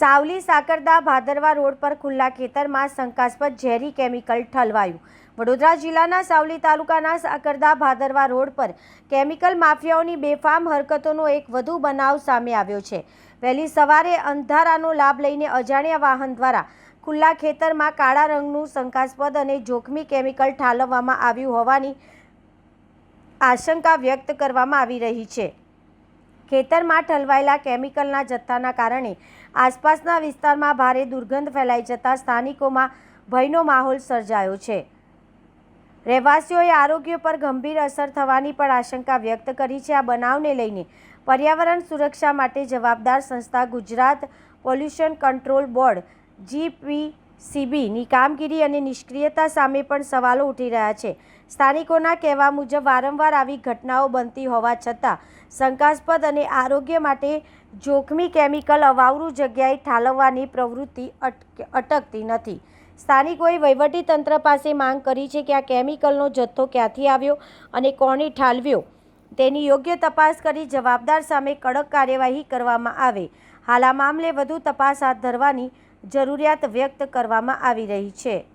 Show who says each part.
Speaker 1: સાવલી સાકરદા ભાદરવા રોડ પર ખુલ્લા ખેતરમાં શંકાસ્પદ ઝેરી કેમિકલ ઠલવાયું। વડોદરા જિલ્લાના સાવલી તાલુકાના સાકરદા ભાદરવા રોડ પર કેમિકલ માફિયાઓની બેફામ હરકતોનો એક વધુ બનાવ સામે આવ્યો છે। વહેલી સવારે અંધારાનો લાભ લઈને અજાણ્યા વાહન દ્વારા ખુલ્લા ખેતરમાં કાળા રંગનું શંકાસ્પદ અને જોખમી કેમિકલ ઠાલવવામાં આવ્યું હોવાની આશંકા વ્યક્ત કરવામાં આવી રહી છે। ખેતરમાં ઠલવાયેલા કેમિકલના જથ્થાના કારણે આસપાસના વિસ્તારમાં ભારે દુર્ગંધ ફેલાઈ જતા સ્થાનિકોમાં ભયનો માહોલ સર્જાયો છે। રહેવાસીઓએ આરોગ્ય પર ગંભીર અસર થવાની પણ આશંકા વ્યક્ત કરી છે। આ બનાવને લઈને પર્યાવરણ સુરક્ષા માટે જવાબદાર સંસ્થા ગુજરાત પોલ્યુશન કંટ્રોલ બોર્ડ GPCBની કામગીરી અને નિષ્ક્રિયતા સામે પણ સવાલો ઉઠી રહ્યા છે। સ્થાનિકોના કહેવા મુજબ વારંવાર આવી ઘટનાઓ બનતી હોવા છતાં શંકાસ્પદ અને આરોગ્ય માટે જોખમી કેમિકલ અવાવરૂ જગ્યાએ ઠાલવવાની પ્રવૃત્તિ અટકતી નથી। સ્થાનિકોએ વહીવટીતંત્ર પાસે માંગ કરી છે કે આ કેમિકલનો જથ્થો ક્યાંથી આવ્યો અને કોણે ઠાલવ્યો તેની યોગ્ય તપાસ કરી જવાબદાર સામે કડક કાર્યવાહી કરવામાં આવે। હાલ આ મામલે વધુ તપાસ હાથ ધરવાની જરૂરિયાત વ્યક્ત કરવામાં આવી રહી છે।